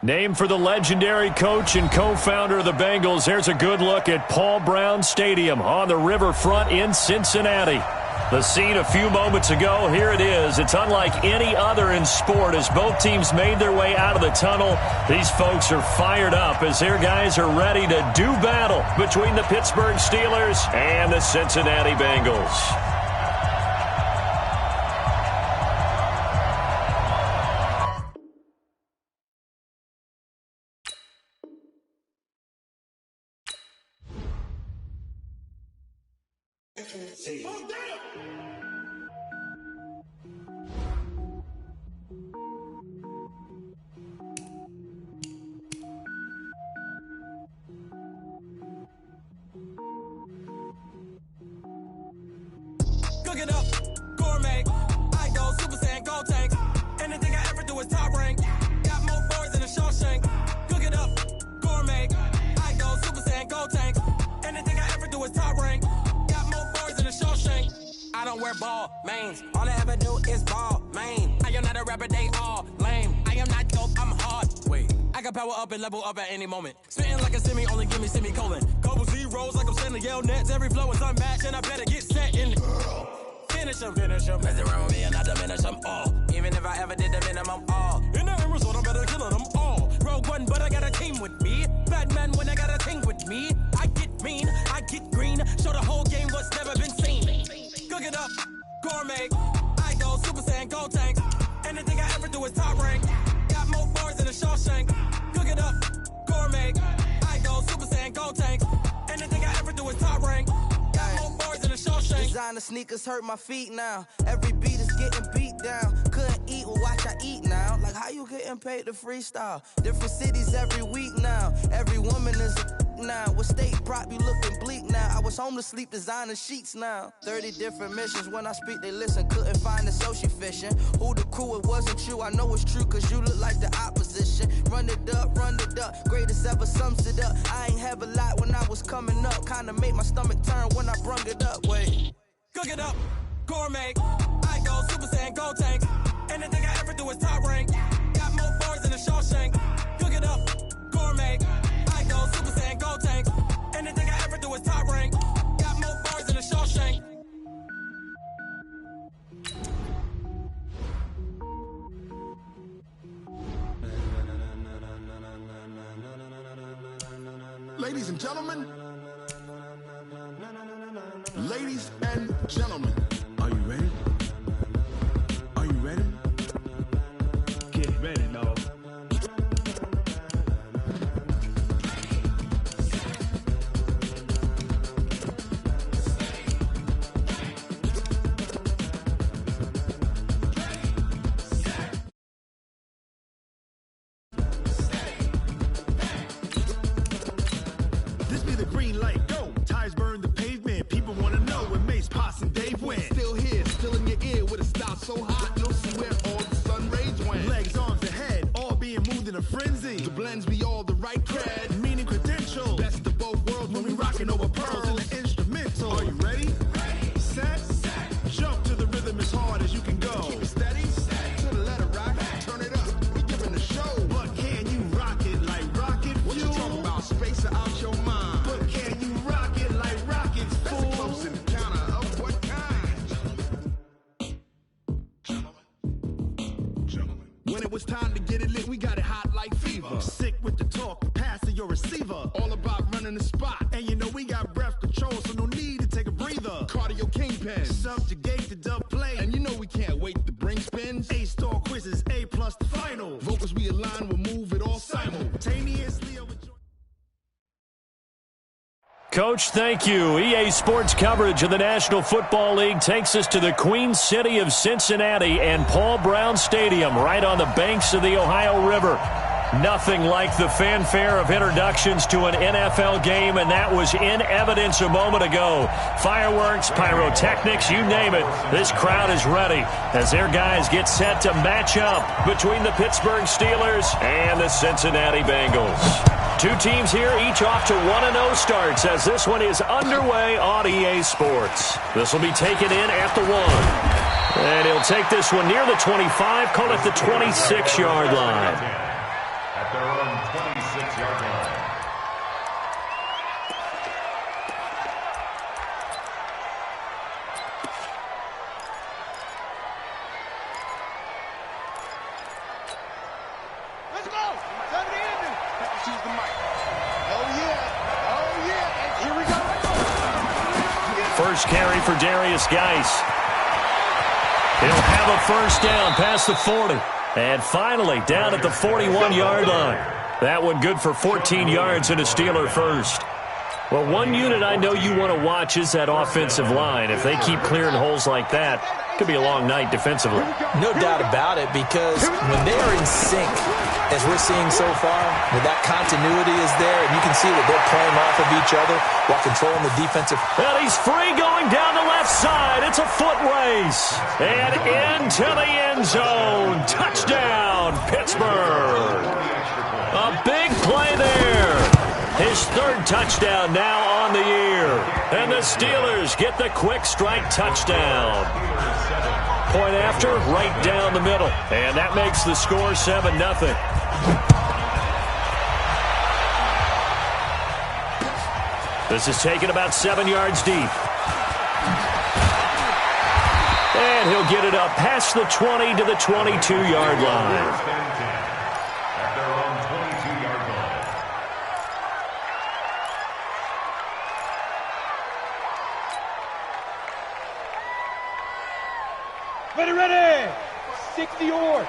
Named for the legendary coach and co-founder of the Bengals, there's a good look at Paul Brown Stadium on the riverfront in Cincinnati. The scene a few moments ago, here it is. It's unlike any other in sport as both teams made their way out of the tunnel. These folks are fired up as their guys are ready to do battle between the Pittsburgh Steelers and the Cincinnati Bengals. Cook it up, gourmet. I go Super Saiyan, gold tank. Anything I ever do is top rank. Got more boys than a Shawshank. Cook it up, gourmet. I go Super Saiyan, gold tank. Anything I ever do is top rank. Got more boys than a Shawshank. I don't wear ball mains. All I ever do is ball main. I am not a rapper, they all lame. I am not dope, I'm hard. Wait, I can power up and level up at any moment. Spitting like a semi, only give me semicolon. Couple zeros like I'm sending yell nets. Every flow is unmatched and I better get set in. Finish them. Mess around with me and I diminish them all. Even if I ever did the minimum all. In the end result, I'm better killing them all. Rogue One, but I got a team with me. Batman when I got a team with me. I get mean, I get green. Show the whole game what's never been seen. Cook it up, gourmet. I go Super Saiyan, gold tank. Anything I ever do is top rank. Got more bars than a Shawshank. Cook it up, gourmet. I go Super Saiyan, gold tank. Anything I ever do is top rank. Designer sneakers hurt my feet now. Every beat is getting beat down. Couldn't eat, well watch I eat now. Like how you getting paid to freestyle? Different cities every week now. Every woman is a now. What state prop you looking bleak now? I was home to sleep designer sheets now. 30 different missions. When I speak they listen. Couldn't find the social fishing. Who the crew, it wasn't you. I know it's true cause you look like the opposition. Run it up. Greatest ever sums it up. I ain't have a lot when I was coming up. Kinda made my stomach turn when I brung it up. Wait. Cook it up, gourmet. I go Super Saiyan, gold tank. Anything I ever do is top rank. Got more bars than a Shawshank. Cook it up, gourmet. I go Super Saiyan, gold tank. Anything I ever do is top rank. Got more bars than a Shawshank. Ladies and gentlemen. Ladies and gentlemen, are you ready? Are you ready? Get ready, dog. This be the green light. Go! Tires burn the pavement. People want to know when Mace, Poss, and Dave went. Still here, still in your ear with a style so hot, you'll see where all the sun rays went. Legs, arms, and head, all being moved in a frenzy. The blends be all the right cred, meaning credentials. Best of both worlds when we rocking over pearls in the instrumental. Are you ready? Ready. Set. Jump to the rhythm as hard as you can go. Keep it steady. To the letter rock. Turn it up. We giving the show. But can you rock it like rocket fuel? What you talking about? Space or out your mind? But can you rock it like rockets, fool? That's a close encounter of what kind? Gentlemen. When it was time to get it lit, we got it hot like fever. Sick with the talk, pass to your receiver. All about running the spot. And you know we got breath control, so no need to take a breather. Cardio kingpin, subjugate the dub play. And you know we can't wait to bring spins. A-star quizzes, A+ the final. Vocals we align, we'll move it all simultaneously. Coach, thank you. EA Sports coverage of the National Football League takes us to the Queen City of Cincinnati and Paul Brown Stadium right on the banks of the Ohio River. Nothing like the fanfare of introductions to an NFL game, and that was in evidence a moment ago. Fireworks, pyrotechnics, you name it. This crowd is ready as their guys get set to match up between the Pittsburgh Steelers and the Cincinnati Bengals. Two teams here, each off to 1-0 starts as this one is underway on EA Sports. This will be taken in at the 1. And he'll take this one near the 25, call it the 26-yard line. At at their own 26-yard line. Let's go! Time to end it. She's the mic. Oh, yeah. Oh, yeah. And here we go. First carry for Darius Geis. He'll have a first down past the 40. And finally, down at the 41-yard line. That one good for 14 yards and a Steeler first. Well, one unit I know you want to watch is that offensive line. If they keep clearing holes like that, it could be a long night defensively. No doubt about it, because when they are in sync, as we're seeing so far, when that continuity is there, and you can see that they're playing off of each other while controlling the defensive. And he's free going down the left side. It's a foot race. And into the end zone. Touchdown, Pittsburgh. A big play there. His third touchdown now on the year. And the Steelers get the quick strike touchdown. Point after, right down the middle. And that makes the score 7-0. This is taken about 7 yards deep. And he'll get it up past the 20 to the 22-yard line. Ready. 60 yard.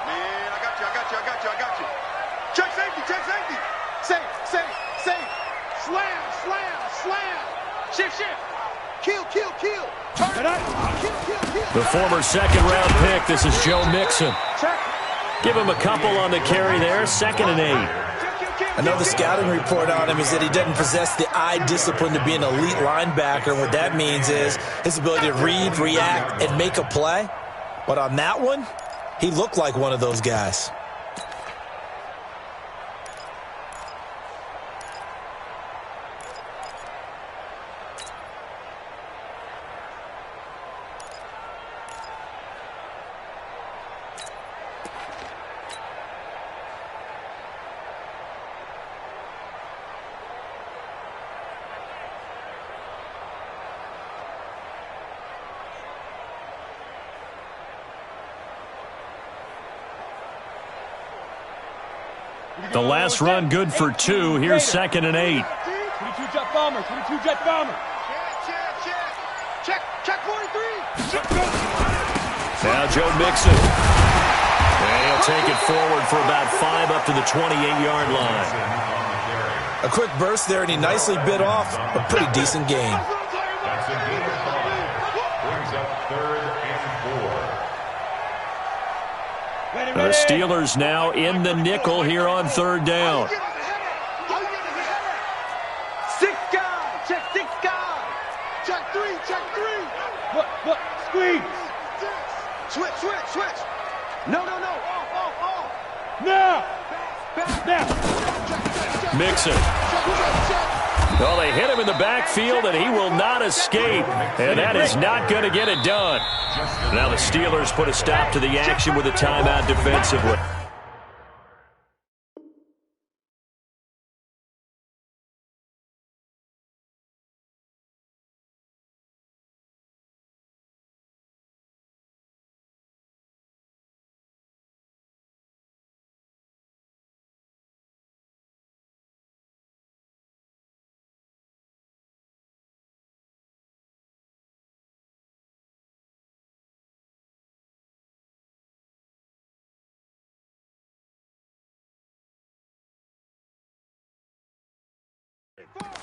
Man, I got you. Check safety. Safe. Slam. Shift. Kill. Turn. Kill. The former second-round pick, this is Joe Mixon. Give him a couple on the carry there, 2nd and 8. I know the scouting report on him is that he doesn't possess the eye discipline to be an elite linebacker. And what that means is his ability to read, react, and make a play. But on that one, he looked like one of those guys. The last run good for 2. Here's 2nd and 8. 22 jet bomber. Check 43. Now Joe Mixon. And he'll take it forward for about 5 up to the 28-yard line. A quick burst there, and he nicely bit off a pretty decent gain. That's a gain of 5. Brings up 3rd and 4. The Steelers now in the nickel here on 3rd down. 6 guys. Check 6 guys. Check 3. Look. Squeeze. Switch. No. Off. Now. Mixon. Well, they hit him in the backfield, and he will not escape. And that is not going to get it done. Now the Steelers put a stop to the action with a timeout defensively.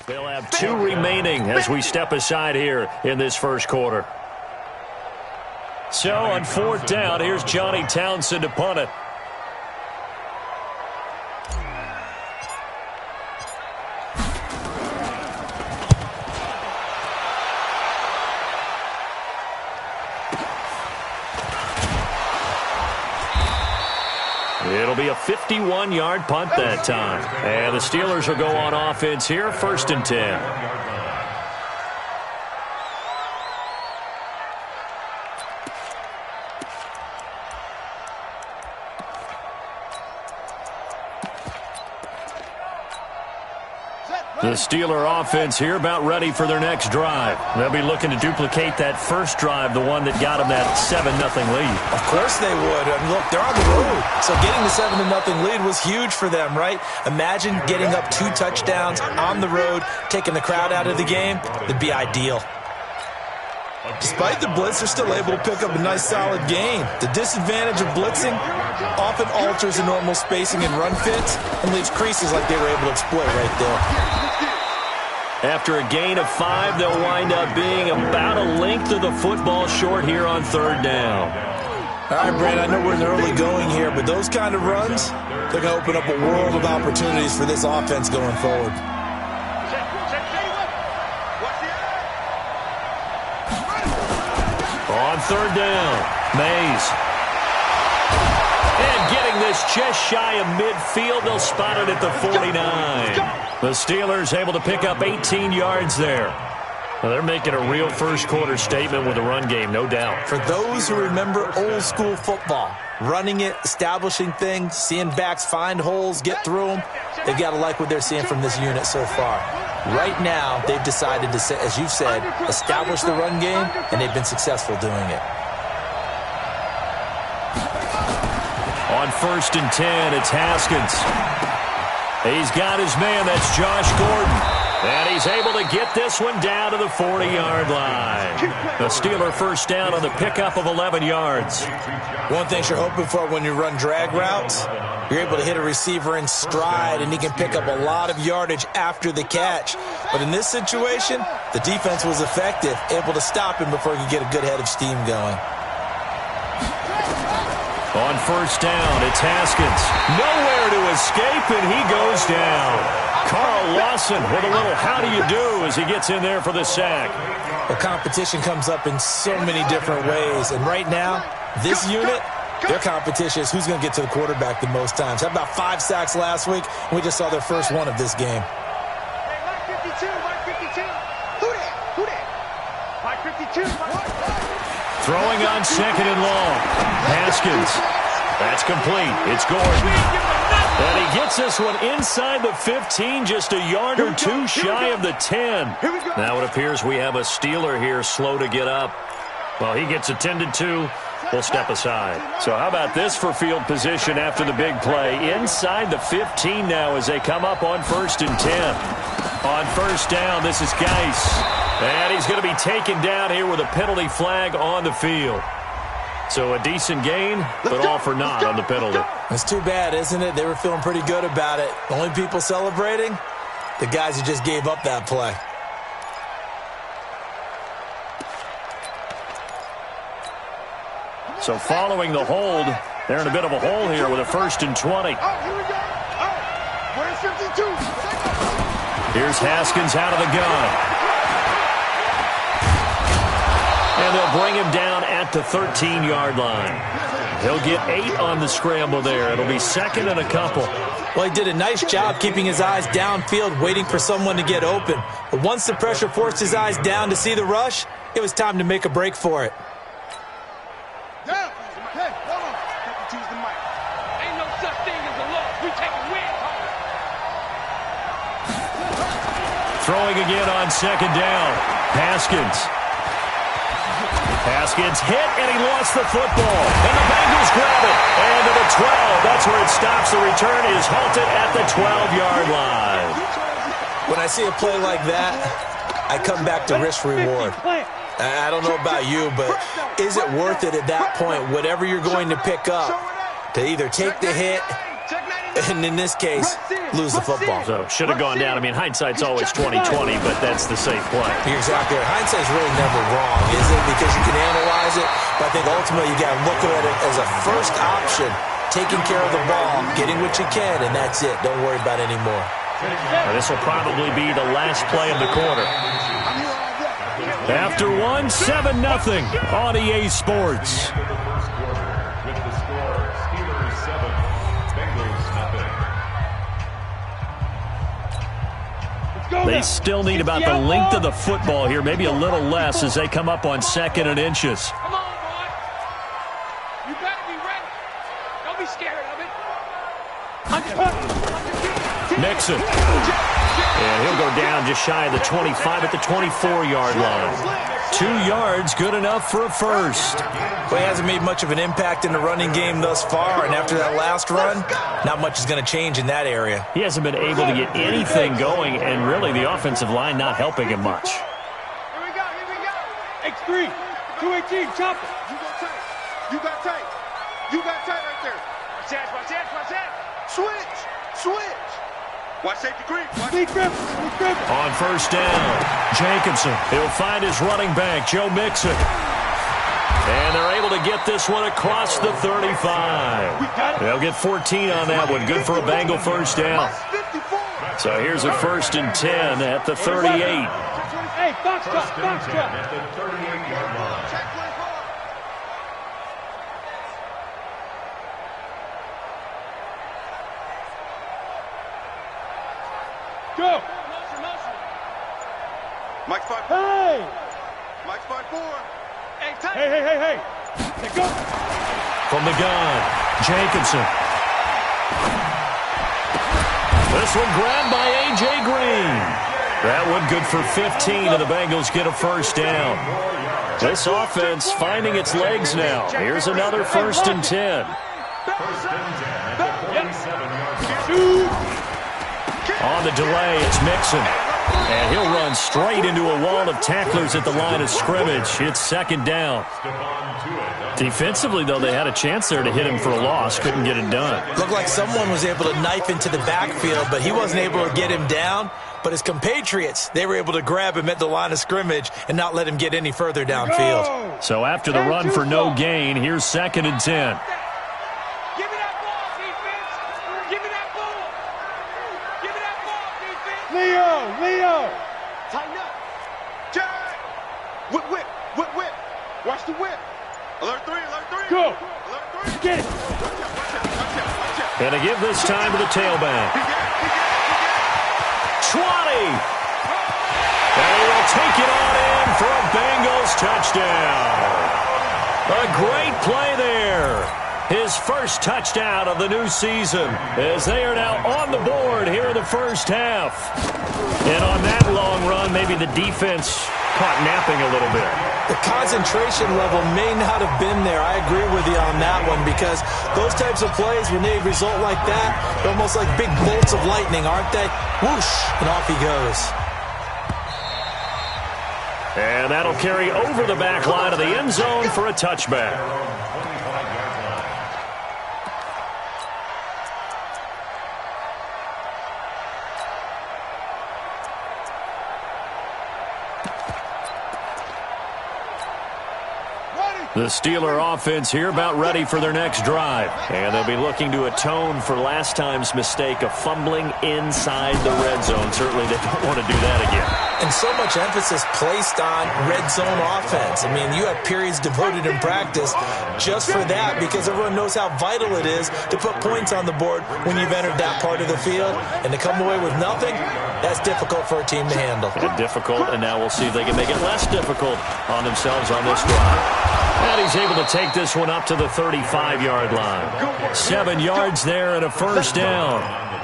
They'll have 2 remaining as we step aside here in this first quarter. So on 4th down, here's Johnny Townsend to punt it. It'll be a 51-yard punt that time. And the Steelers will go on offense here, 1st and 10. The Steeler offense here about ready for their next drive. They'll be looking to duplicate that first drive, the one that got them that 7-0 lead. Of course they would. I mean, look, they're on the road. So getting the 7-0 lead was huge for them, right? Imagine getting up 2 touchdowns on the road, taking the crowd out of the game. It'd be ideal. Despite the blitz, they're still able to pick up a nice, solid gain. The disadvantage of blitzing often alters the normal spacing and run fits and leaves creases like they were able to exploit right there. After a gain of 5, they'll wind up being about a length of the football short here on 3rd down. All right, Brent, I know we're in the early going here, but those kind of runs, they're going to open up a world of opportunities for this offense going forward. On 3rd down, Mays. And getting this just shy of midfield, they'll spot it at the 49. The Steelers able to pick up 18 yards there. Well, they're making a real first-quarter statement with a run game, no doubt. For those who remember old-school football, running it, establishing things, seeing backs find holes, get through them, they've got to like what they're seeing from this unit so far. Right now, they've decided to, as you've said, establish the run game, and they've been successful doing it. On 1st and 10, it's Haskins. He's got his man, that's Josh Gordon. And he's able to get this one down to the 40-yard line. The Steeler first down on the pickup of 11 yards. One thing you're hoping for when you run drag routes, you're able to hit a receiver in stride, and he can pick up a lot of yardage after the catch. But in this situation, the defense was effective, able to stop him before he could get a good head of steam going. On 1st down, it's Haskins. Nowhere to escape, and he goes down. Carl Lawson with a little how do you do as he gets in there for the sack. The competition comes up in so many different ways, and right now, this unit, their competition is who's going to get to the quarterback the most times. Had about 5 sacks last week, and we just saw their first one of this game. Hey, Mike 52. Who that? Mike 52. Throwing on 2nd and long. Haskins. That's complete. It's Gordon. And he gets this one inside the 15, just a yard or 2 shy of the 10. Now it appears we have a Steeler here slow to get up. Well, he gets attended to. We'll step aside. So how about this for field position after the big play? Inside the 15 now as they come up on 1st and 10. On 1st down, this is Geis. And he's going to be taken down here with a penalty flag on the field. So a decent gain, but all for naught on the penalty. It's too bad, isn't it? They were feeling pretty good about it. The only people celebrating, the guys who just gave up that play. So following the hold, they're in a bit of a hole here with a 1st and 20. Oh, here we go. Oh, where's 52? Here's Haskins out of the gun. And they'll bring him down at the 13-yard line. He'll get 8 on the scramble there. It'll be 2nd and a couple. Well, he did a nice job keeping his eyes downfield, waiting for someone to get open. But once the pressure forced his eyes down to see the rush, it was time to make a break for it. Yeah. Hey, hold on. 52's the mic. Ain't no such thing as a loss. We take a win. Throwing again on 2nd down. Haskins. Haskins hit, and he lost the football. And the Bengals grab it. And to the 12. That's where it stops. The return is halted at the 12-yard line. When I see a play like that, I come back to risk reward. I don't know about you, but is it worth it at that point, whatever you're going to pick up, to either take the hit and, in this case, lose the football? So, should have gone down. I mean, hindsight's always 20/20, but that's the safe play. You're exactly right. Hindsight's really never wrong, is it? Because you can analyze it, but I think ultimately you got to look at it as a first option, taking care of the ball, getting what you can, and that's it. Don't worry about it anymore. This will probably be the last play of the quarter. After 7-0 on EA Sports. They still need about the length of the football here, maybe a little less as they come up on 2nd and inches. Come on, boy. You better be ready. Don't be scared of it. Mixon. And he'll go down just shy of the 25 at the 24-yard line. 2 yards, good enough for a first. Well, he hasn't made much of an impact in the running game thus far, and after that last run, not much is going to change in that area. He hasn't been able to get anything going, and really the offensive line not helping him much. Here we go. X3, 218, chop it. You got tight. You got tight right there. Watch that. Switch. Watch safety green. Lee Griffin. On first down, Jacobson. He'll find his running back, Joe Mixon. And they're able to get this one across the 35. They'll get 14 on that one. Good for a Bengal first down. So here's a 1st and 10 at the 38. Hey, box drop. At the 38-yard line. Go. Mike's 5-4. Hey. Mike's 5-4. Hey. Let's go. From the gun, Jacobson. This one grabbed by A.J. Green. That one good for 15, and the Bengals get a first down. This offense finding its legs now. Here's another 1st and 10. On the delay, it's Mixon. And he'll run straight into a wall of tacklers at the line of scrimmage. It's 2nd down. Defensively, though, they had a chance there to hit him for a loss. Couldn't get it done. Looked like someone was able to knife into the backfield, but he wasn't able to get him down. But his compatriots, they were able to grab him at the line of scrimmage and not let him get any further downfield. So after the run for no gain, here's 2nd and 10. Leo! Tighten up! Jack! Whip! Watch the whip! Alert 3! Go! Alert 3! Get it! Watch out! Gonna give this time to the tailback. 20! And he will take it on in for a Bengals touchdown. A great play there. His first touchdown of the new season as they are now on the board here in the first half. And on that long run, maybe the defense caught napping a little bit. The concentration level may not have been there. I agree with you on that one because those types of plays, when they result like that, they're almost like big bolts of lightning, aren't they? Whoosh, and off he goes. And that'll carry over the back line of the end zone for a touchback. The Steeler offense here about ready for their next drive. And they'll be looking to atone for last time's mistake of fumbling inside the red zone. Certainly they don't want to do that again. And so much emphasis placed on red zone offense. I mean, you have periods devoted in practice just for that because everyone knows how vital it is to put points on the board when you've entered that part of the field. And to come away with nothing, that's difficult for a team to handle. And difficult, and now we'll see if they can make it less difficult on themselves on this drive. And he's able to take this one up to the 35-yard line. 7 yards there and a first down.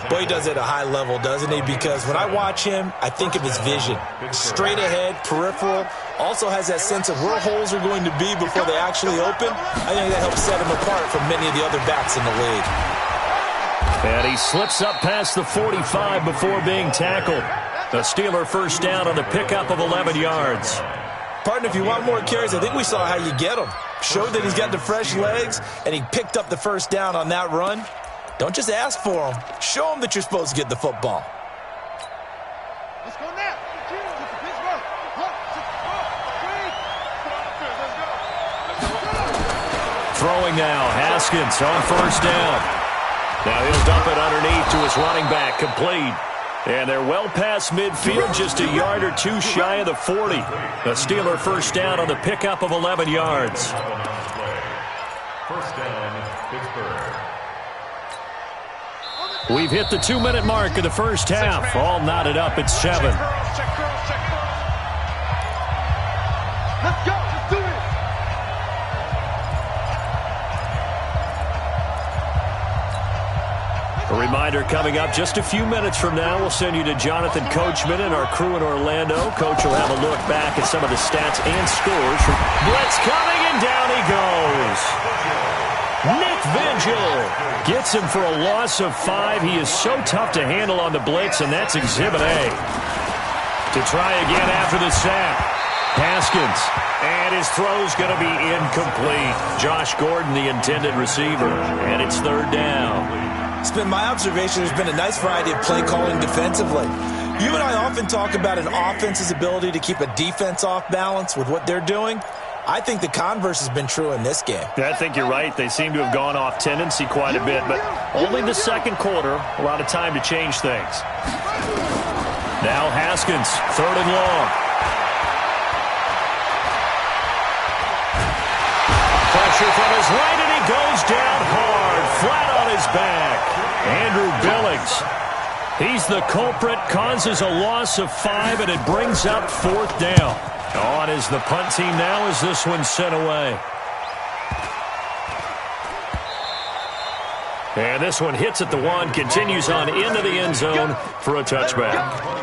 Boy, he does it at a high level, doesn't he? Because when I watch him, I think of his vision. Straight ahead, peripheral. Also has that sense of where holes are going to be before they actually open. I think that helps set him apart from many of the other backs in the league. And he slips up past the 45 before being tackled. The Steeler first down on the pickup of 11 yards. Partner, if you want more carries, I think we saw how you get them. Showed that he's got the fresh legs, and he picked up the first down on that run. Don't just ask for them. Show them that you're supposed to get the football. Let's go now. Throwing now, Haskins on first down. Now he'll dump it underneath to his running back, complete. And they're well past midfield, just a yard or two shy of the 40. The Steeler first down on the pickup of 11 yards. First down, Pittsburgh. We've hit the 2-minute mark of the first half. All knotted up at 7. Let's go. Let's do it. A reminder coming up just a few minutes from now, we'll send you to Jonathan Coachman and our crew in Orlando. Coach will have a look back at some of the stats and scores. Blitz coming, and down he goes. Nick Vigil gets him for a loss of 5. He is so tough to handle on the blitz, and that's Exhibit A. To try again after the sack. Haskins. And his throw's going to be incomplete. Josh Gordon, the intended receiver. And it's 3rd down. It's been my observation there's been a nice variety of play calling defensively. You and I often talk about an offense's ability to keep a defense off balance with what they're doing. I think the converse has been true in this game. I think you're right. They seem to have gone off tendency quite a bit, but only the second quarter. A lot of time to change things. Now Haskins, 3rd and long. Pressure from his right, and he goes down hard, flat on his back. Andrew Billings. He's the culprit, causes a loss of 5, and it brings up 4th down. On is the punt team now as this one's sent away. And this one hits at the 1, continues on into the end zone for a touchback.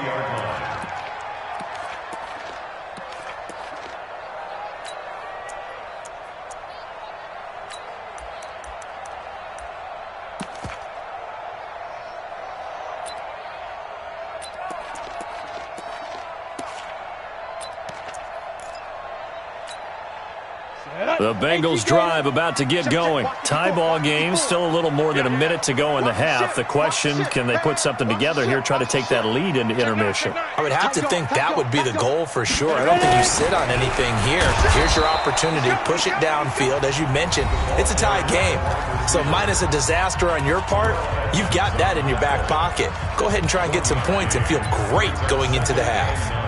The Bengals drive about to get going. Tie ball game, still a little more than a minute to go in the half. The question, can they put something together here, try to take that lead into intermission? I would have to think that would be the goal for sure. I don't think you sit on anything here. Here's your opportunity. Push it downfield. As you mentioned, it's a tie game. So minus a disaster on your part, you've got that in your back pocket. Go ahead and try and get some points and feel great going into the half.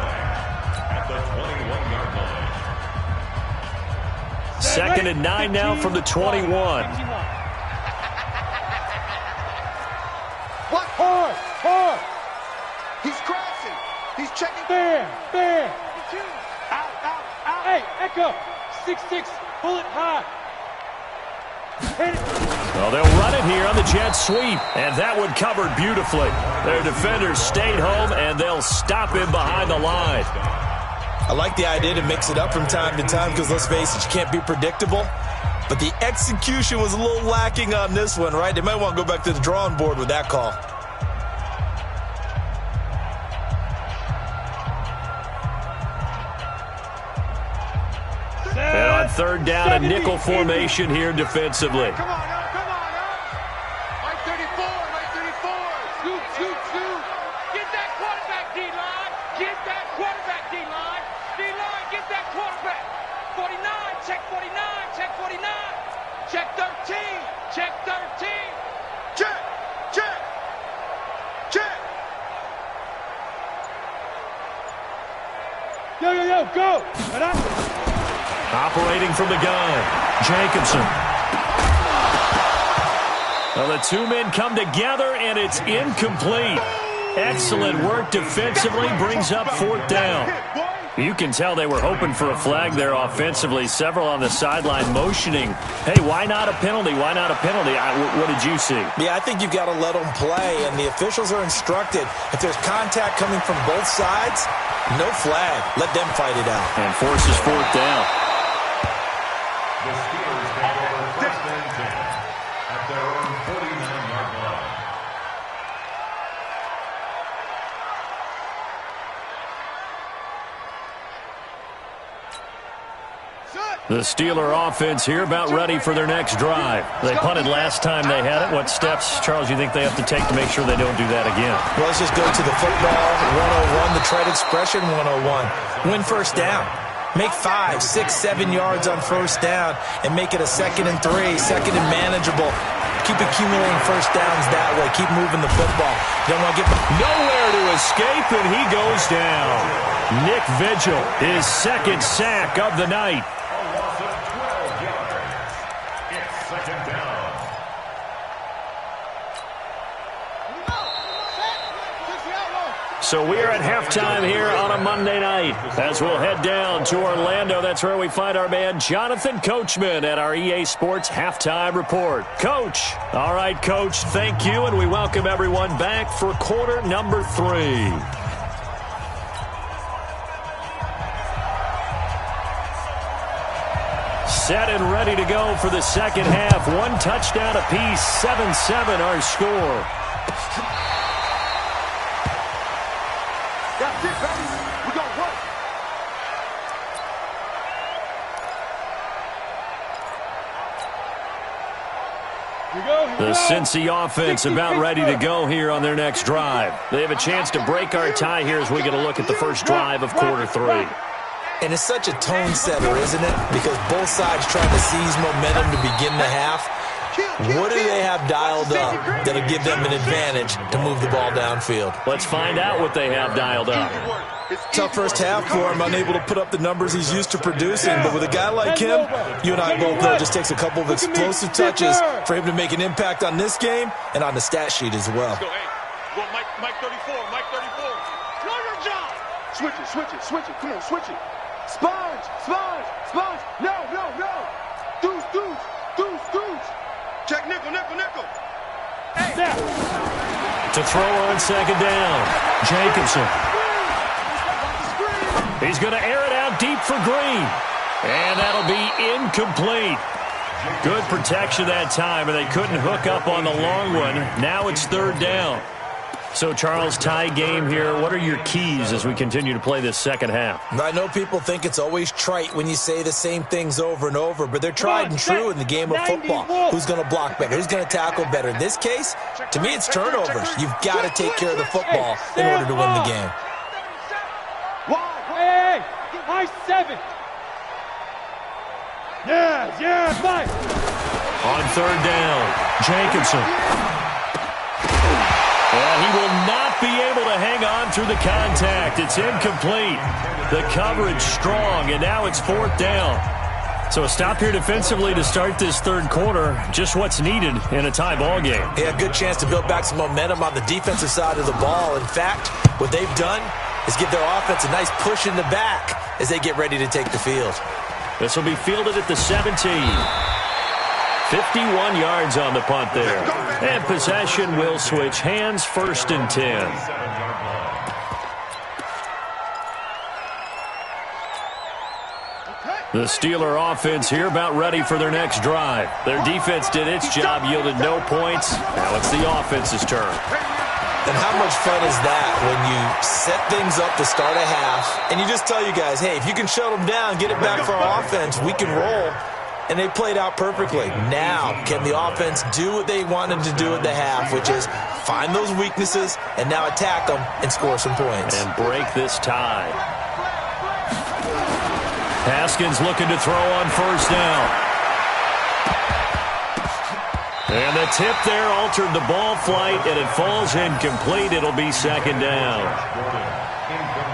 2nd and 9 now from the 21. What? Hard. He's crossing. He's checking. Fair. Out. Hey, Echo. 6-6. Pull it high. Hit it. Well, they'll run it here on the jet sweep, and that one covered beautifully. Their defenders stayed home, and they'll stop him behind the line. I like the idea to mix it up from time to time because, let's face it, you can't be predictable. But the execution was a little lacking on this one, right? They might want to go back to the drawing board with that call. And on 3rd down, a nickel formation here defensively. Come on, Mike 34. Scoot. Get that quarterback, D-line. Get that quarterback, D-line. D-line, get that quarterback. 49, check 49. Check 13. Check. Yo, go. Operating from the gun, Jacobson. Well, the 2 men come together, and it's incomplete. Excellent work defensively, brings up 4th down. You can tell they were hoping for a flag there offensively. Several on the sideline motioning. Hey, why not a penalty? What did you see? Yeah, I think you've got to let them play, and the officials are instructed. If there's contact coming from both sides, no flag. Let them fight it out. And forces 4th down. The Steelers take over 1st and 10 at their own 49-yard line. The Steeler offense here about ready for their next drive. They punted last time they had it. What steps, Charles, you think they have to take to make sure they don't do that again? Well, let's just go to the football 101, the tread expression 101. Win 1st down. Make 5, 6, 7 yards on 1st down and make it a 2nd and 3, 2nd and manageable. Keep accumulating 1st downs that way. Keep moving the football. You don't want to get nowhere to escape, and he goes down. Nick Vigil, his 2nd sack of the night. A loss of 12 yards. It's 2nd down. So we are at halftime here on a Monday night as we'll head down to Orlando. That's where we find our man Jonathan Coachman at our EA Sports Halftime Report. Coach. All right, Coach, thank you, and we welcome everyone back for quarter number 3. Set and ready to go for the second half. 1 touchdown apiece, 7-7 our score. That's it, baby. We gonna work. The Cincy offense about ready to go here on their next drive. They have a chance to break our tie here as we get a look at the first drive of quarter 3. And it's such a tone setter, isn't it? Because both sides trying to seize momentum to begin the half. What do they have dialed up that'll give them an advantage to move the ball downfield? Let's find out what they have dialed up. Tough first half for him, unable to put up the numbers he's used to producing. But with a guy like him, you and I both know it just takes a couple of explosive touches for him to make an impact on this game and on the stat sheet as well. Let's go, hey. Go Mike 34, Mike 34. Know your job. Switch it, switch it, switch it. Come on, switch it. Sponge, sponge, sponge. No, no, no. Deuce, deuce, deuce, deuce. Check nickel, nickel, nickel. Hey. To throw on second down, Jacobson. He's going to air it out deep for Green. And that'll be incomplete. Good protection that time, and they couldn't hook up on the long one. Now it's third down. So, Charles, tie game here. What are your keys as we continue to play this second half? I know people think it's always trite when you say the same things over and over, but they're tried and true in the game of football. Who's going to block better? Who's going to tackle better? In this case, to me, it's turnovers. You've got to take care of the football in order to win the game. Hey, high 7. Yeah, Mike. On third down, Jacobson. And he will not be able to hang on through the contact. It's incomplete. The coverage strong, and now it's fourth down. So a stop here defensively to start this third quarter. Just what's needed in a tie ball game. Yeah, good chance to build back some momentum on the defensive side of the ball. In fact, what they've done is give their offense a nice push in the back as they get ready to take the field. This will be fielded at the 17. 51 yards on the punt there. And possession will switch hands, 1st and 10. The Steeler offense here about ready for their next drive. Their defense did its job, yielded no points. Now it's the offense's turn. And how much fun is that when you set things up to start a half and you just tell you guys, hey, if you can shut them down, get it back for our offense, we can roll. And they played out perfectly. Now, can the offense do what they wanted to do at the half, which is find those weaknesses and now attack them and score some points. And break this tie. Haskins looking to throw on first down. And the tip there altered the ball flight, and it falls incomplete. It'll be second down.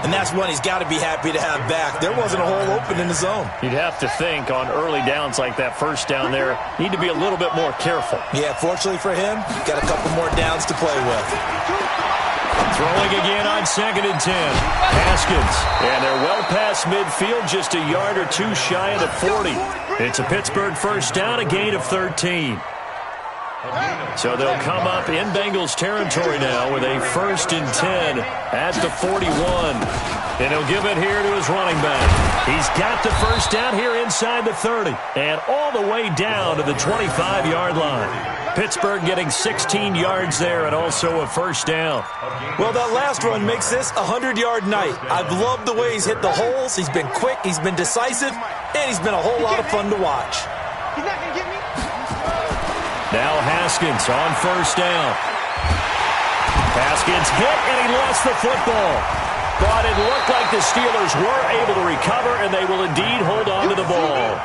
And that's one he's got to be happy to have back. There wasn't a hole open in the zone. You'd have to think on early downs like that first down there, need to be a little bit more careful. Yeah, fortunately for him, got a couple more downs to play with. Throwing again on 2nd and 10. Haskins. And they're well past midfield, just a yard or two shy of the 40. It's a Pittsburgh first down, a gain of 13. So they'll come up in Bengals territory now with a 1st and 10 at the 41. And he'll give it here to his running back. He's got the first down here inside the 30 and all the way down to the 25-yard line. Pittsburgh getting 16 yards there and also a first down. Well, that last run makes this a 100-yard night. I've loved the way he's hit the holes. He's been quick, he's been decisive, and he's been a whole lot of fun to watch. He's not going to get me. Now Haskins on first down. Haskins hit, and he lost the football. But it looked like the Steelers were able to recover, and they will indeed hold on to the ball.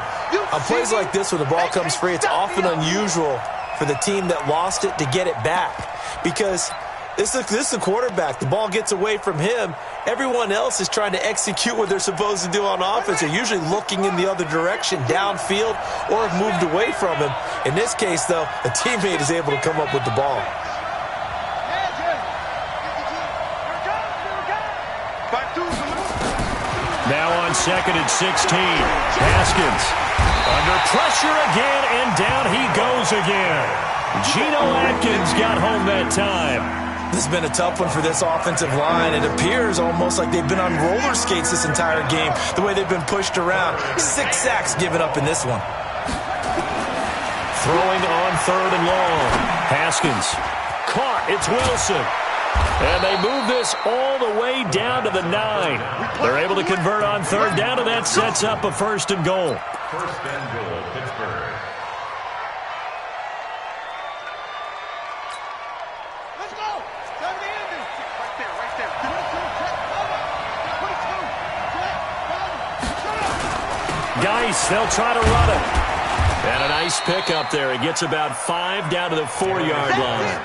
On plays like this, when the ball comes free, it's often unusual for the team that lost it to get it back. Because this is the quarterback. The ball gets away from him. Everyone else is trying to execute what they're supposed to do on offense. They're usually looking in the other direction, downfield, or have moved away from him. In this case, though, a teammate is able to come up with the ball. Now on 2nd and 16. Haskins under pressure again, and down he goes again. Geno Atkins got home that time. This has been a tough one for this offensive line. It appears almost like they've been on roller skates this entire game, the way they've been pushed around. 6 sacks given up in this one. Throwing on 3rd and long. Haskins caught. It's Wilson. And they move this all the way down to the 9. They're able to convert on 3rd down, and that sets up a 1st and goal. 1st and goal, Pittsburgh. Let's go. Time to end this. Right there, right there. Geis, they'll try to run it. And a nice pickup there. He gets about 5 down to the 4-yard line.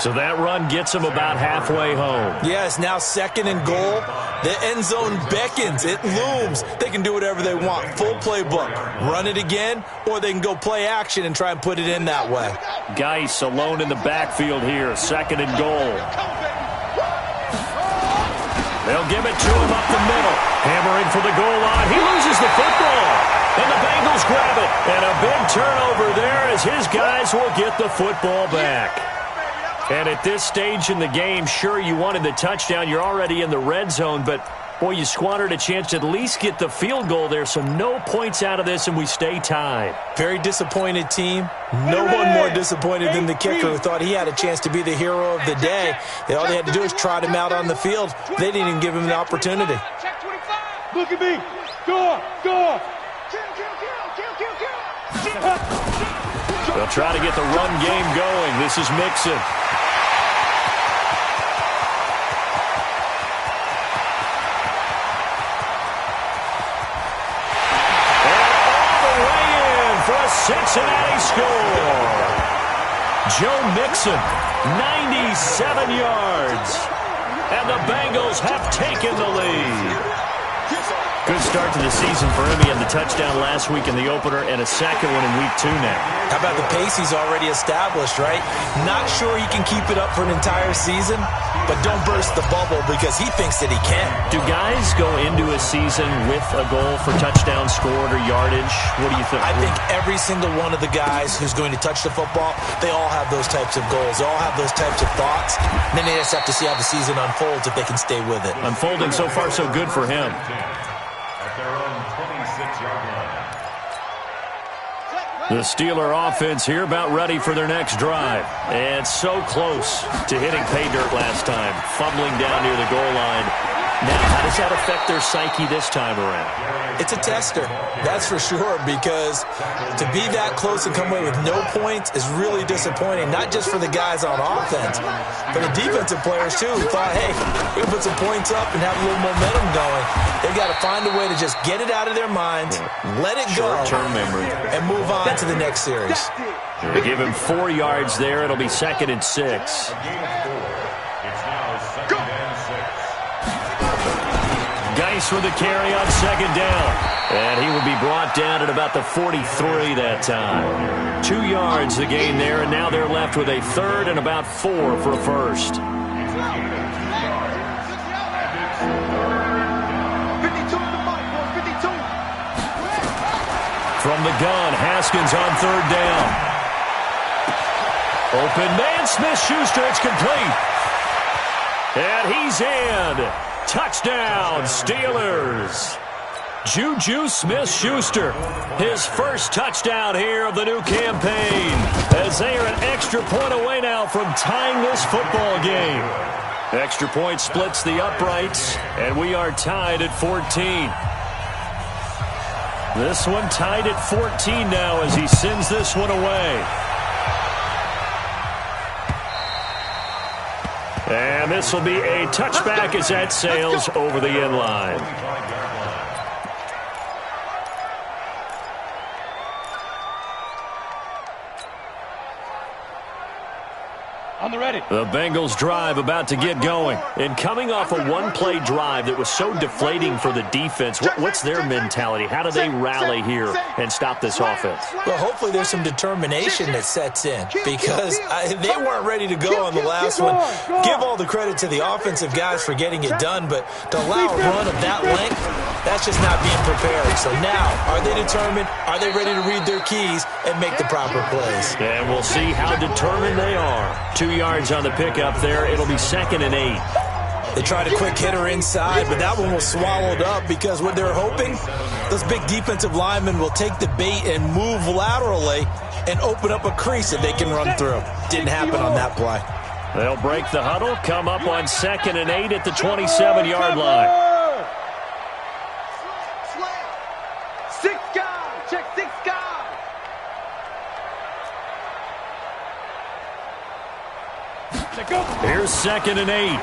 So that run gets him about halfway home. Yeah, it's now 2nd and goal. The end zone beckons. It looms. They can do whatever they want. Full playbook. Run it again, or they can go play action and try and put it in that way. Geis alone in the backfield here. 2nd and goal. They'll give it to him up the middle. Hammering for the goal line. He loses the football. And the Bengals grab it. And a big turnover there as his guys will get the football back. And at this stage in the game, sure, you wanted the touchdown. You're already in the red zone, but, boy, you squandered a chance to at least get the field goal there, so no points out of this, and we stay tied. Very disappointed team. No one more disappointed than the kicker, who thought he had a chance to be the hero of the day. All they had to do was trot him out on the field. They didn't even give him the opportunity. Look at me. Score. Score. They'll try to get the run game going. This is Mixon. Cincinnati score. Joe Mixon, 97 yards. And the Bengals have taken the lead. Good start to the season for him. He had the touchdown last week in the opener and a second one in week 2 now. How about the pace he's already established, right? Not sure he can keep it up for an entire season, but don't burst the bubble because he thinks that he can. Do guys go into a season with a goal for touchdown scored or yardage? What do you think? I think every single one of the guys who's going to touch the football, they all have those types of goals. They all have those types of thoughts. And then they just have to see how the season unfolds if they can stay with it. Unfolding so far so good for him. At their own 26-yard line. The Steeler offense here about ready for their next drive. And so close to hitting pay dirt last time. Fumbling down near the goal line. Now, how does that affect their psyche this time around? It's a tester, that's for sure, because to be that close and come away with no points is really disappointing, not just for the guys on offense, but the defensive players, too, who thought, hey, we can put some points up and have a little momentum going. They've got to find a way to just get it out of their minds, let it go, short-term memory, and move on to the next series. They give him 4 yards there. It'll be 2nd and 6. A gain of 4. It's now 2nd and 6. Geis with the carry on 2nd down. And he would be brought down at about the 43 that time. 2 yards the gain there, and now they're left with a 3rd and about 4 for a first. 52 in the mic, boy, 52. From the gun, Haskins on 3rd down. Open man, Smith-Schuster, it's complete. And he's in. Touchdown, Steelers. Juju Smith-Schuster, his first touchdown here of the new campaign, as they are an extra point away now from tying this football game. Extra point splits the uprights, and we are tied at 14. This one tied at 14 now as he sends this one away. And this will be a touchback as that sails over the end line. On the ready. The Bengals drive about to get going. And coming off a one-play drive that was so deflating for the defense, what's their mentality? How do they rally here and stop this offense? Well, hopefully there's some determination that sets in because they weren't ready to go on the last one. Give all the credit to the offensive guys for getting it done, but to allow a run of that length, that's just not being prepared. So now, are they determined? Are they ready to read their keys and make the proper plays? And we'll see how determined they are. 2 yards on the pickup there. It'll be 2nd and 8. They tried a quick hitter inside, but that one was swallowed up because what they're hoping, those big defensive linemen will take the bait and move laterally and open up a crease that they can run through. Didn't happen on that play. They'll break the huddle, come up on 2nd and 8 at the 27-yard line. Six guys. Check 6 guys. Here's 2nd and 8.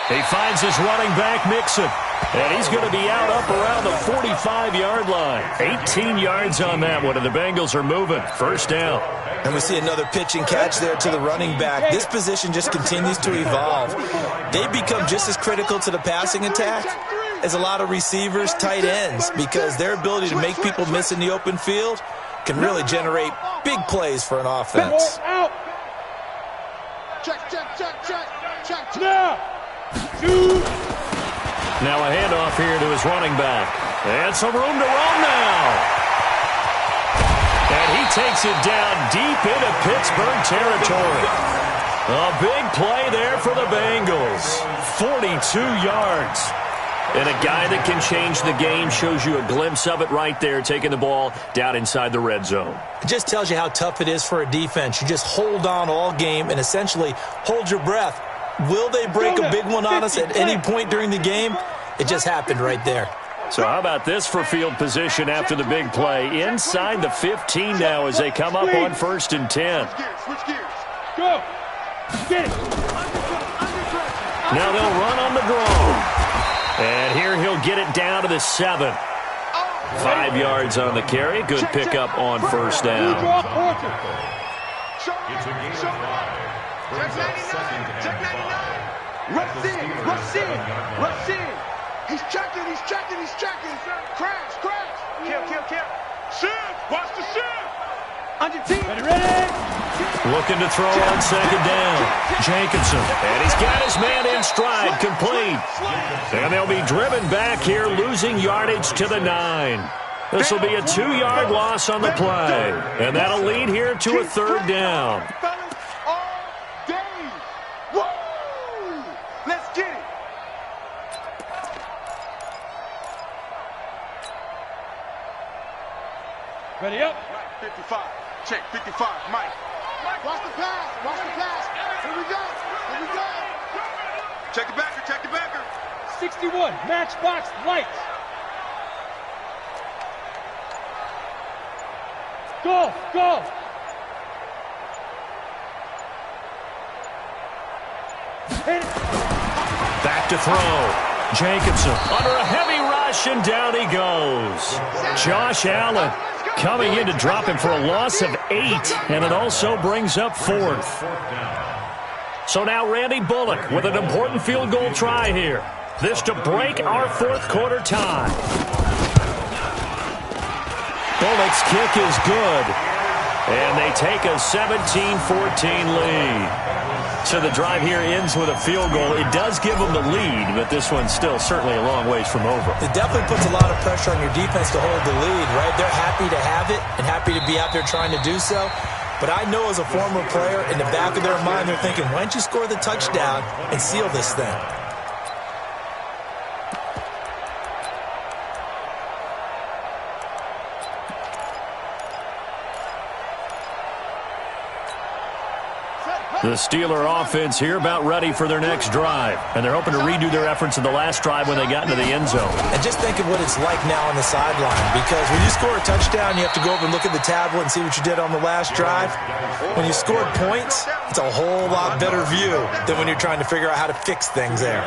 He finds his running back, Mixon. And he's going to be out up around the 45-yard line. 18 yards on that one, and the Bengals are moving. 1st down. And we see another pitch and catch there to the running back. This position just continues to evolve. They become just as critical to the passing attack as a lot of receivers, tight ends, because their ability to make people miss in the open field can really generate big plays for an offense. Out. Check. Now. 2. Now a handoff here to his running back. And some room to roam now. And he takes it down deep into Pittsburgh territory. A big play there for the Bengals. 42 yards. And a guy that can change the game, shows you a glimpse of it right there, taking the ball down inside the red zone. It just tells you how tough it is for a defense. You just hold on all game and essentially hold your breath. Will they break a big one on us at any point during the game? It just happened right there. So how about this for field position after the big play? Inside the 15 now as they come up on 1st and 10. Switch gears. Go. Get it. Now they'll run on the draw. And here he'll get it down to the 7. 5 yards on the carry. Good pickup on 1st down. It's a gain of 5. Brings up 2nd and 5. Rush in. He's checking. Crash. Kill. Shift. Watch the shift. Under 10. Ready. Looking to throw on 2nd down. Jacobson. And he's got his man in stride, complete. And they'll be driven back here, losing yardage to the 9. This will be a 2-yard loss on the play. And that'll lead here to a 3rd down. Let's get it. Ready up. 55. Check 55. Mike. Watch the pass. Here we go. Check the backer. 61. Matchbox lights. Go. Back to throw. Jacobson under a heavy rush, and down he goes. Josh Allen coming in to drop him for a loss of 8, and it also brings up 4th. So now Randy Bullock with an important field goal try here. This to break our 4th quarter tie. Bullock's kick is good, and they take a 17-14 lead. So the drive here ends with a field goal. It does give them the lead, but this one's still certainly a long ways from over. It definitely puts a lot of pressure on your defense to hold the lead, right? They're happy to have it and happy to be out there trying to do so. But I know as a former player, in the back of their mind, they're thinking, why don't you score the touchdown and seal this thing? The Steeler offense here about ready for their next drive. And they're hoping to redo their efforts in the last drive when they got into the end zone. And just think of what it's like now on the sideline. Because when you score a touchdown, you have to go over and look at the tablet and see what you did on the last drive. When you scored points, it's a whole lot better view than when you're trying to figure out how to fix things there.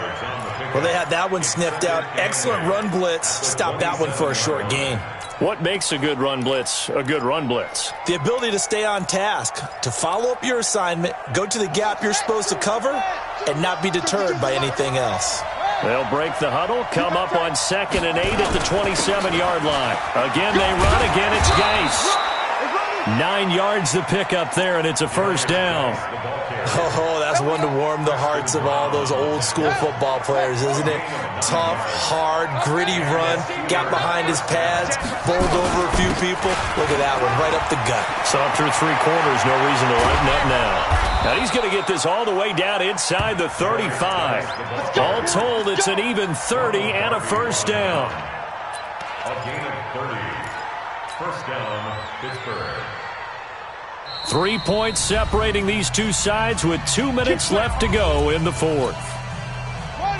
Well, they had that one sniffed out. Excellent run blitz. Stopped that one for a short gain. What makes a good run blitz a good run blitz? The ability to stay on task, to follow up your assignment, go to the gap you're supposed to cover, and not be deterred by anything else. They'll break the huddle, come up on 2nd and 8 at the 27-yard line. Again, they run. Again, it's Geis. 9 yards to pick up there, and it's a first down. Oh, that's one to warm the hearts of all those old-school football players, isn't it? Tough, hard, gritty run, got behind his pads, bowled over a few people. Look at that one, right up the gut. Soft through 3 quarters, no reason to lighten up now. Now he's going to get this all the way down inside the 35. All told, it's an even 30 and a first down. A gain of 30. First down, Pittsburgh. 3 points separating these two sides with 2 minutes left to go in the fourth.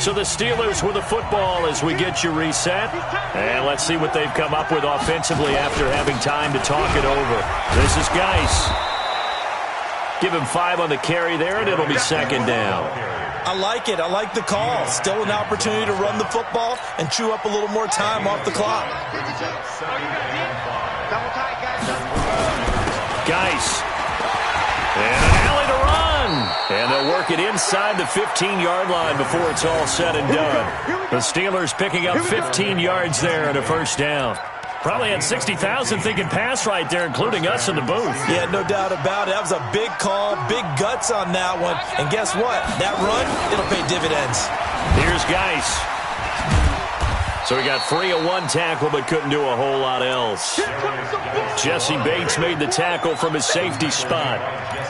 So the Steelers with the football as we get you reset. And let's see what they've come up with offensively after having time to talk it over. This is Geis. Give him 5 on the carry there, and it'll be second down. I like it. I like the call. Still an opportunity to run the football and chew up a little more time off the clock. Geis. And an alley to run. And they'll work it inside the 15-yard line before it's all said and done. The Steelers picking up 15 yards there and a first down. Probably had 60,000 thinking pass right there, including us in the booth. Yeah, no doubt about it. That was a big call, big guts on that one. And guess what? That run, it'll pay dividends. Here's Geis. So he got free of one tackle but couldn't do a whole lot else. Jesse Bates made the tackle from his safety spot.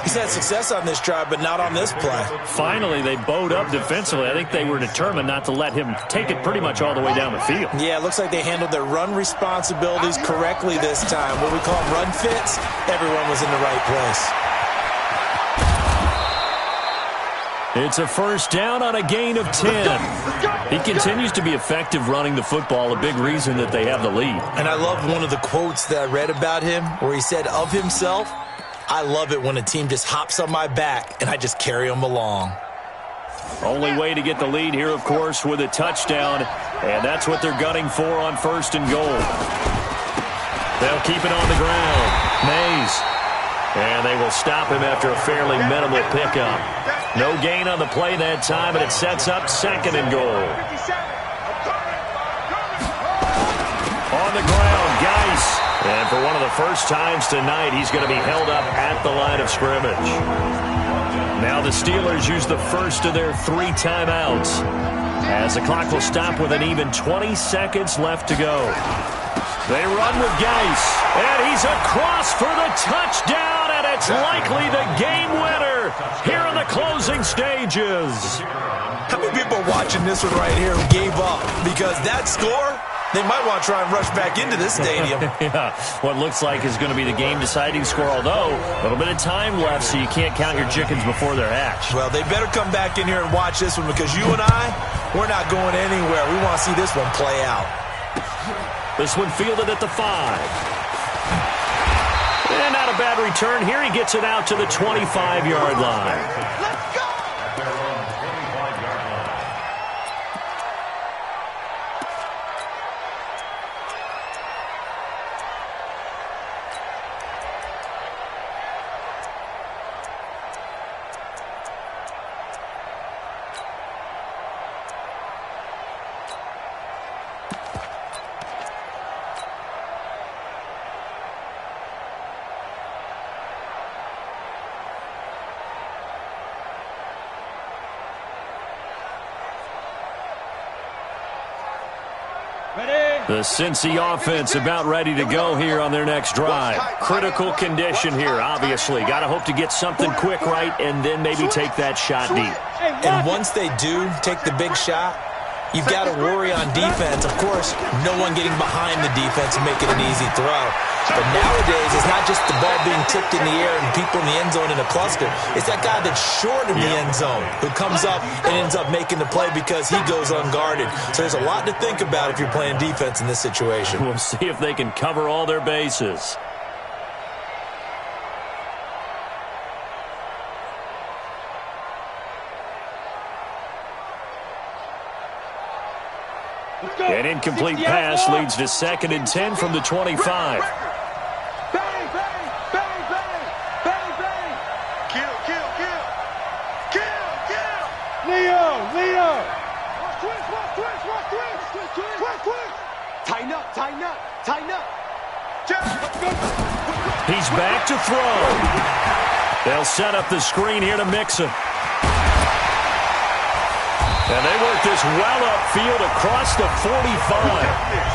He's had success on this drive, but not on this play. Finally, they bowed up defensively. I think they were determined not to let him take it pretty much all the way down the field. Yeah, it looks like they handled their run responsibilities correctly this time. What we call run fits, everyone was in the right place. It's a first down on a gain of 10. He continues to be effective running the football, a big reason that they have the lead. And I love one of the quotes that I read about him where he said of himself, I love it when a team just hops on my back and I just carry them along. Only way to get the lead here, of course, with a touchdown, and that's what they're gunning for on 1st and goal. They'll keep it on the ground. Mays. And they will stop him after a fairly minimal pickup. No gain on the play that time, and it sets up 2nd and goal. On the ground, Geis. And for one of the first times tonight, he's going to be held up at the line of scrimmage. Now the Steelers use the first of their 3 timeouts, as the clock will stop with an even 20 seconds left to go. They run with Geis, and he's across for the touchdown, and it's likely the game winner here in the closing stages. How many people watching this one right here gave up? Because that score, they might want to try and rush back into this stadium. Yeah, what looks like is going to be the game-deciding score, although a little bit of time left, so you can't count your chickens before they're hatched. Well, they better come back in here and watch this one, because you and I, we're not going anywhere. We want to see this one play out. This one fielded at the 5. And not a bad return here. He gets it out to the 25-yard line. Let's go! The Cincy offense about ready to go here on their next drive. Critical condition here, obviously. Got to hope to get something quick right and then maybe take that shot deep. And once they do take the big shot, you've got to worry on defense. Of course, no one getting behind the defense and making an easy throw. But nowadays, it's not just the ball being tipped in the air and people in the end zone in a cluster. It's that guy that's short of the end zone who comes up and ends up making the play because he goes unguarded. So there's a lot to think about if you're playing defense in this situation. We'll see if they can cover all their bases. An incomplete pass leads to 2nd and 10 from the 25. Bang, bang, bang, bang, bang, bang. Kill, kill, kill. Kill, kill. Leo. Watch twist. Tighten up. He's back to throw. They'll set up the screen here to Mixon. And they work this well upfield across the 45.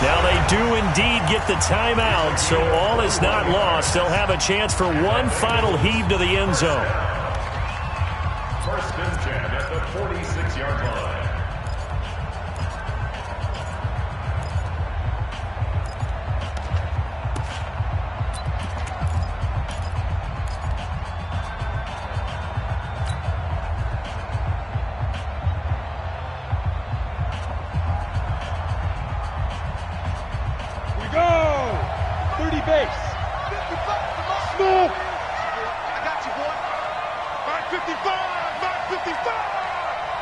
Now they do indeed get the timeout, so all is not lost. They'll have a chance for one final heave to the end zone. 1st and 10 at the 46-yard line. Smith. I got you, boy. Mark 55.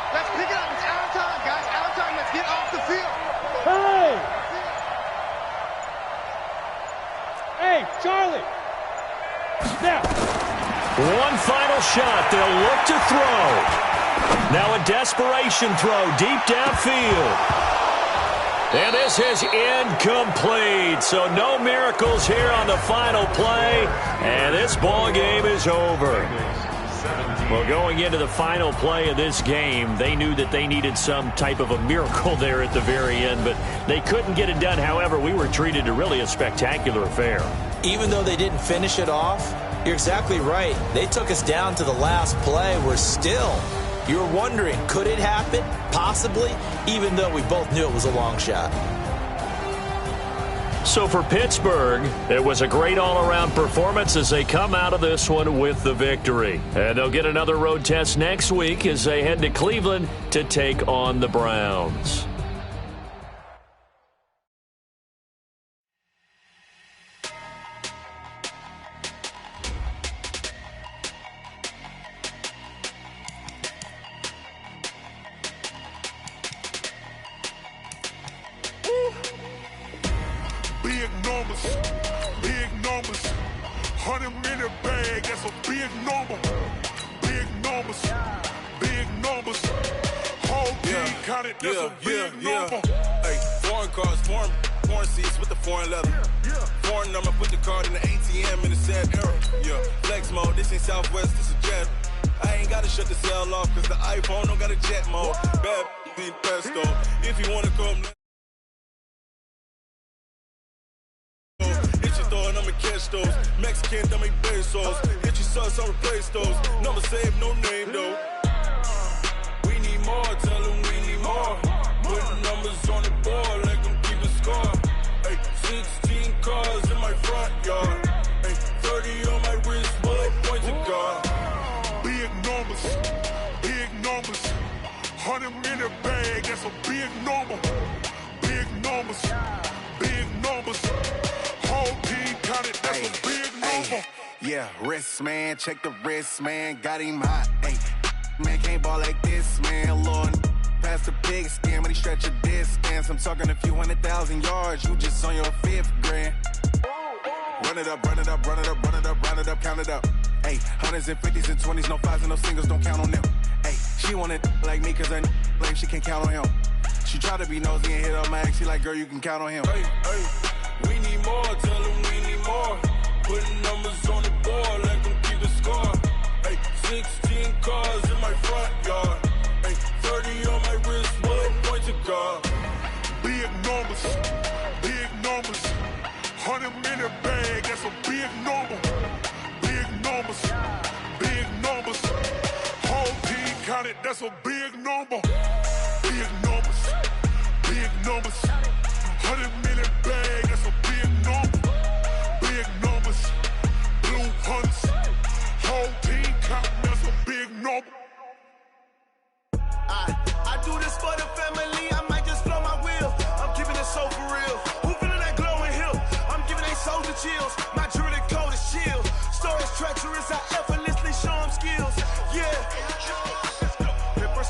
Let's pick it up. It's out of time, guys. Out of time. Let's get off the field. Hey, Charlie. Snap. One final shot. They'll look to throw. Now a desperation throw deep downfield. And this is incomplete. So no miracles here on the final play. And this ball game is over. Well, going into the final play of this game, they knew that they needed some type of a miracle there at the very end, but they couldn't get it done. However, we were treated to really a spectacular affair. Even though they didn't finish it off, you're exactly right. They took us down to the last play. We're still... You were wondering, could it happen? Possibly, even though we both knew it was a long shot. So for Pittsburgh, it was a great all-around performance as they come out of this one with the victory. And they'll get another road test next week as they head to Cleveland to take on the Browns. Big numbers. 100 in the bag, that's a big number. Big numbers. Whole team counted, that's a big number. Hey, foreign cars, foreign seats with the foreign leather. Foreign number, put the card in the ATM in the sad era. Yeah, flex mode, this ain't Southwest, this is jet. I ain't gotta shut the cell off, cause the iPhone don't got a jet mode. Bad need pesto, if you wanna come. I'ma catch those Mexican, I make pesos. Hit your sus, I'll replace those. Number saved, no name though. We need more, tell them we need more. Put numbers on the board, let them keep a score. Hey, 16 cars in my front yard. Hey, 30 on my wrist, bullet points of God. Big numbers. 100 in the bag, that's a big number. Big numbers. Whole team counted, that's a big number. Yeah, wrist man, check the wrist man, got him hot. Hey, man can't ball like this, man. Lord, past the pig skin when he stretch a distance. I'm talking a few 100,000 yards, you just on your 5th grand. Run it up, count it up. Hey, hundreds and 50s and 20s, no 5s and no singles, don't count on them. Hey, she want it like me cause her blame, she can't count on him. She try to be nosy and hit up my ex, she like, girl, you can count on him. Hey, we need more, tell them we need more. Putting numbers on the board, let them keep the score. Hey, 16 cars in my front yard. Hey, 30 on my wrist, bullet points of God. Big numbers. 100 in the bag, that's a big number. Big numbers. Whole team counted, that's a big number. Big numbers. 100 in the bag, that's a big number. Big numbers. Blue hunts. Whole team counting, that's a big number. I do this for the family, I might just blow my wheel. I'm keeping it so for real. Who feeling that glowing hill? I'm giving they soldier chills. My jewelry code is chill. Stories treacherous, I effortlessly show them skills. Yeah. Pepper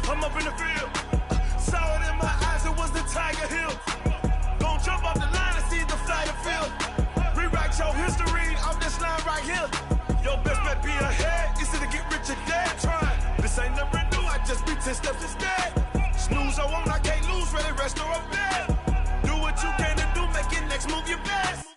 I'm up in the field. Saw it in my eyes, it was the Tiger Hill. Gon' jump off the line and see the fly the field. Rewrite your history off this line right here. Your best bet be ahead, easy to get rich or dead. Try. This ain't never new, I just be 10 steps instead. Snooze, I won't, I can't lose, ready, rest or I'm dead. Do what you can to do, make it next move your best.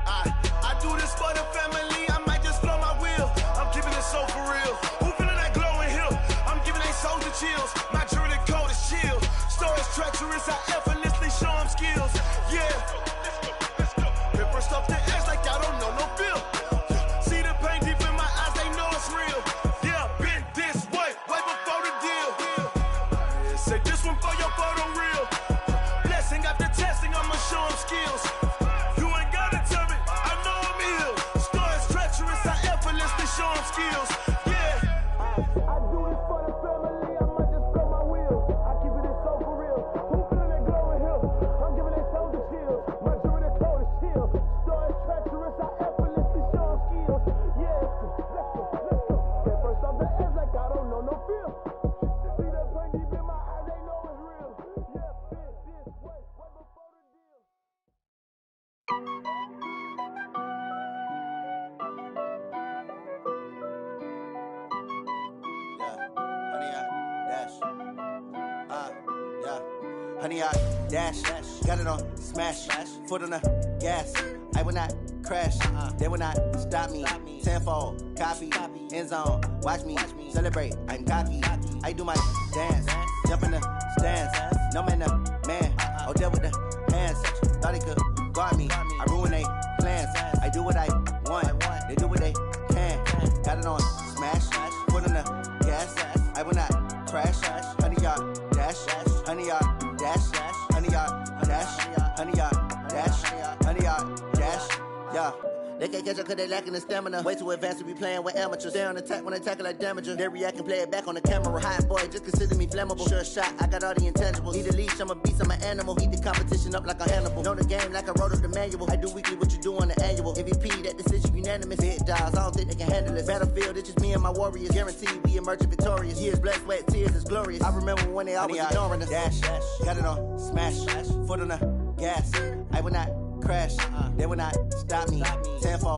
I do this for the family, I might just blow my wheel. I'm keeping it so for real. Who feeling that glowing hill? I'm giving they souls the chills. My jewelry coat is chill. Stories treacherous, I effortlessly show them skills. Yeah. Hit first off the edge like I don't know no feel. See the pain deep in my eyes, they know it's real. Yeah, been this way before the deal. Say this one for your photo reel. Blessing after testing, I'ma show them skills. You ain't gotta tell me, I know I'm ill. Stories treacherous, I effortlessly show them skills. Yeah. I do this for the family, I might just blow my wheel. I keep it so for real. Who feeling that glowing hill? I'm giving they souls the chills. My jewelry coat is chill. Stories treacherous, I effortlessly show them skills. Yeah. Let's go. Get first off the edge like I don't know no feel. See that pain deep in my eyes, they know it's real. Yeah, been this way before the deal. Honey, I dash, got it on smash, foot on the gas. I will not crash, they will not stop me. Tenfold, copy, end zone, watch me celebrate. I'm cocky, I do my dance, jump in the stands. No man, man, oh, deal with the hands. Thought he could guard me, I ruin they plans. I do what I want, they do what they can. Got it on smash, foot on the gas. I will not crash, honey, y'all dash, honey, y'all dash, honey, y'all dash, honey, y'all dash, honey, y'all dash, yeah. They can't catch up cause they lacking the stamina. Way too advanced to be playing with amateurs. Stay on attack when I tackle like damager. They react and play it back on the camera. Hot boy, just consider me flammable. Sure shot, I got all the intangibles. Need a leash, I'm a beast, I'm an animal. Eat the competition up like a Hannibal. Know the game like I wrote up the manual. I do weekly what you do on the annual. MVP, that decision unanimous. Big dogs, I don't think they can handle this. Battlefield, it's just me and my warriors. Guaranteed we emerge victorious. Years, blood, sweat, tears, it's glorious. I remember when they always ignoring us. Dash, got it on smash, foot on the gas. I will not crash, they will not stop me. Tenfold.